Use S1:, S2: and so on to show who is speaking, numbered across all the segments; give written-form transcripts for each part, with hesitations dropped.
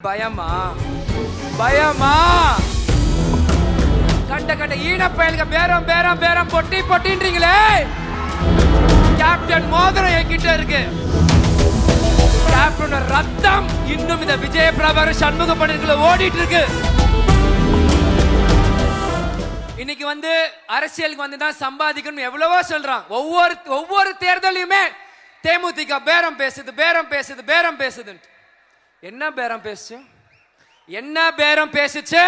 S1: பயமா பயமா கண்ட கண்ட ஈன பயலுங்க பேரம் பேரம் பேரம் பொட்டி பொட்டின்றீங்களே. கேப்டன் மோதிரம் என்கிட்ட இருக்கு. கேப்டன் ரத்தம் இன்னும் இந்த விஜய பிரபாகர் சண்முக பணிக்குள்ள ஓடிட்டு இருக்கு. இன்னைக்கு அரசியலுக்கு தான் சம்பாதிக்கணும் எவ்வளவோ சொல்றான். ஒவ்வொரு தேர்தலையுமே தேமுதிக பேரம் பேசுது பேரம் பேசுது பேரம் பேசுது. என்ன பேரம் பேசுச்சு? என்ன பேரம் பேசுச்சு?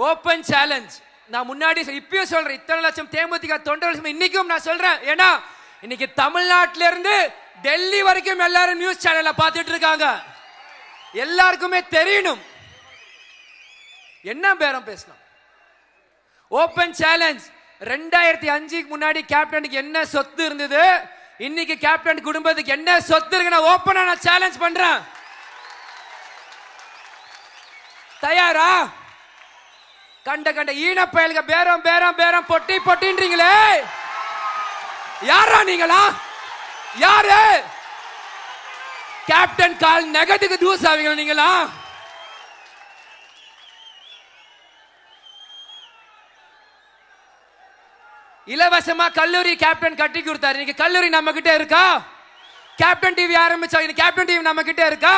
S1: Open challenge. நான் முன்னாடி இப்பயும் சொல்றேன், இத்தனை லட்சம் தேமுதிக தொண்டர்கள் இன்னைக்கும் நான் சொல்றேன். ஏன்னா இன்னைக்கு தமிழ்நாட்டில இருந்து டெல்லி வரைக்கும் எல்லாரும் நியூஸ் சேனல்ல பார்த்துட்டு இருக்காங்க. எல்லாருக்குமே தெரியணும் என்ன பேரம் பேசணும். Open challenge. 2005 முன்னாடி கேப்டனுக்கு என்ன சொத்து இருந்தது, இன்னைக்கு கேப்டன் குடும்பத்துக்கு என்ன சொத்து இருக்கு, நான் ஓபனா நான் சேலஞ்ச் பண்றேன். தயாரா? கண்ட கண்ட ஈன பயலுங்க பேரம் பேரம் பேரம் பொட்டி பொட்டின்றீங்களே. யாரா நீங்களா? யாரு? கேப்டன் கால் நெகத்துக்கு தூஸ் ஆவீங்களா நீங்களா? இலவசமா கல்லூரி கேப்டன் கட்டி கொடுத்தாரு. இன்னைக்கு கல்லூரி நம்ம கிட்ட இருக்கா? கேப்டன் டிவி ஆரம்பிச்சா, இன்னைக்கு கேப்டன் டிவி நம்ம கிட்ட இருக்கா?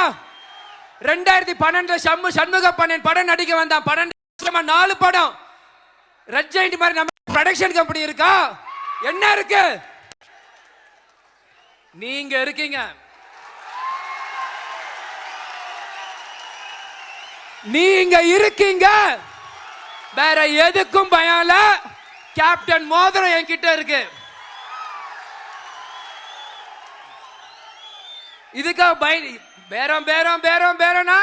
S1: 2012 சண்முக பாண்டியன் படம் நடிக்க வந்தான். 4 படம். ரெட் ஜெயண்ட் மாதிரி நம்ம ப்ரொடக்ஷன் கம்பெனி இருக்கா? என்ன இருக்கு? நீங்க இருக்கீங்க. நீங்க இருக்கீங்க. வேற எதுக்கும் பயம் இல்ல. கேப்டன் மோதிரம் என்கிட்ட இருக்கு. இதுக்காக பேரம் பேரம் பேரம் பேரம்னா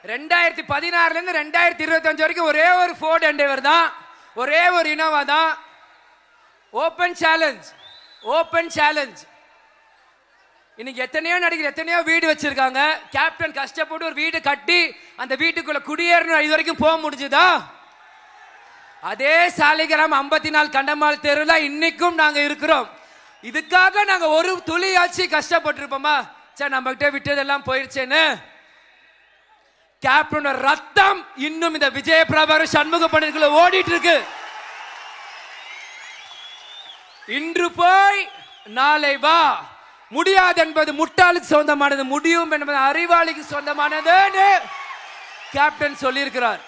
S1: 2016 இருந்து 2025 வரைக்கும் ஒரே ஒரு ஃபோர்ட் எண்டேவர் தான், ஒரே ஒரு இனோவா தான். Open challenge. Open challenge. இன்னைக்கு எத்தனையோ நடிகர் எத்தனையோ வீடு வச்சிருக்காங்க. கேப்டன் கஷ்டப்பட்டு ஒரு வீடு கட்டி அந்த வீட்டுக்குள்ள குடியேறணும் இது வரைக்கும் போக முடிஞ்சுதா? அதே சாலிகிராம் 54 கண்டமால் தெருல இன்னைக்கும் நாங்க இருக்கிறோம். இதுக்காக நாங்க ஒரு துளியாச்சு கஷ்டப்பட்டு இருப்போமா? சரி, நம்ம கிட்ட விட்டதெல்லாம் போயிருச்சேன்னு. கேப்டன் ரத்தம் இன்னும் இந்த விஜய பிரபாகர் சண்முக பணிக்குள்ள ஓடிட்டு இருக்கு. இன்று போய் நாளை வா. முடியாது என்பது முட்டாளுக்கு சொந்தமானது, முடியும் என்பது அறிவாளிக்கு சொந்தமானது கேப்டன் சொல்லியிருக்கிறார்.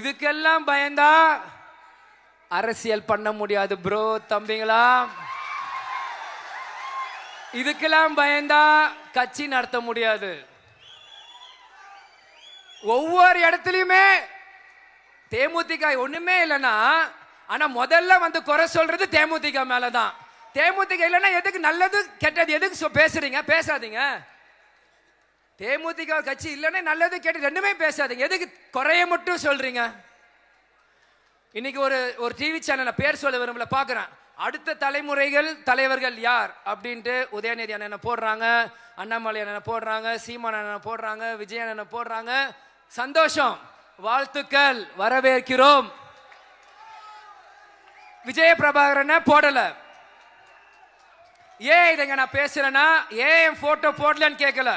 S1: இதுக்கெல்லாம் பயந்தா அரசியல் பண்ண முடியாது ப்ரோ தம்பிங்களா. இதுக்கெல்லாம் பயந்தா கட்சி நடத்த முடியாது. ஒவ்வொரு இடத்துலயுமே தேமுதிக ஒண்ணுமே இல்லைன்னா, ஆனா முதல்ல குறை சொல்றது தேமுதிக மேலதான். தேமுதிக இல்லைன்னா எதுக்கு நல்லது கெட்டது எதுக்கு பேசுறீங்க? பேசாதீங்க. தேமுதிக கட்சி இல்லைன்னா நல்லது கெட்டது ரெண்டுமே பேசாதீங்க. எதுக்கு குறைய மட்டும் சொல்றீங்க? இன்னைக்கு ஒரு டிவி சேனல் பேர் சொல்ல விரும்பல பாக்குறேன். அடுத்த தலைவர்கள் யார் அப்படின்ட்டு உதயநிதி அண்ணனை போடுறாங்க, அண்ணாமலை அண்ணனை போடுறாங்க, சீமான் அண்ணனை போடுறாங்க, விஜய் அண்ணனை போடுறாங்க. சந்தோஷம், வாழ்த்துக்கள், வரவேற்கிறோம். விஜய பிரபாகரனை போடல. ஏன் இதை நான் பேசுறேன்னா, ஏன் போட்டோ போடலன்னு கேட்கல.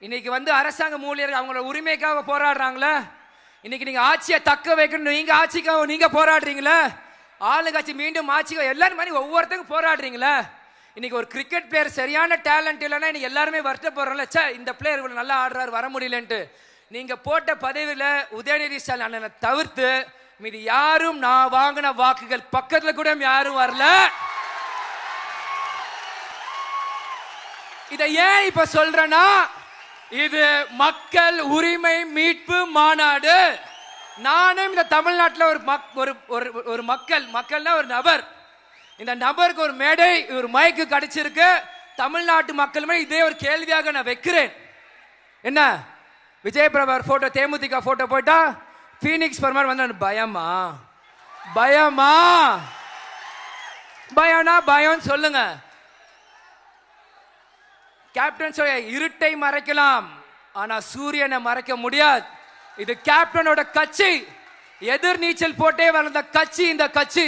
S1: இன்னைக்கு அரசாங்க ஊழியர்கள் அவங்களோட உரிமைக்காக போராடுறாங்களே. இன்னைக்கு நீங்க ஆட்சியை தக்க வைக்கணும், நீங்க ஆட்சிக்காக நீங்க போராடுறீங்களே. ஆளுங்கட்சி மீண்டும் ஆட்சிக்காக எல்லாரும் மாதிரி ஒவ்வொருத்தங்க போராடுறீங்களே. இன்னைக்கு ஒரு கிரிக்கெட் பிளேயர் சரியான டேலண்ட் இல்லைன்னா இன்னைக்கு எல்லாருமே வருத்தப்படுறோம்ல, சே இந்த பிளேயர் இவ்வளவு நல்லா ஆடுறாரு வர முடியலன்ட்டு. நீங்க போட்ட பதவியில உதயநிதி ஸ்டாலின் அண்ணனை தவிர்த்து மீது யாரும் நான் வாங்கின வாக்குகள் பக்கத்துல கூட யாரும் வரல. இதை ஏன் இப்ப சொல்றேன்னா, இது மக்கள் உரிமை மீட்பு மாநாடு. நானும் இந்த தமிழ்நாட்டில் ஒரு மக்கள்னா ஒரு நபர். இந்த நபருக்கு ஒரு மேடை ஒரு மைக்கு கிடைச்சிருக்கு. தமிழ்நாட்டு மக்களுமே இதே ஒரு கேள்வியாக நான் வைக்கிறேன். என்ன விஜய பிரபாகர் போட்டோ தேமுதிக போட்டோ போட்டா பீனிக்ஸ் பர்மார் வந்து பயமா? பயமா? பயம்னா பயம் சொல்லுங்க. கேப்டன் சொல்ல இருட்டை மறைக்கலாம், ஆனா சூரியனை மறைக்க முடியாது. இது கேப்டனோட கட்சி. எதிர் நீச்சல் போட்டே வளர்ந்த கட்சி இந்த கட்சி.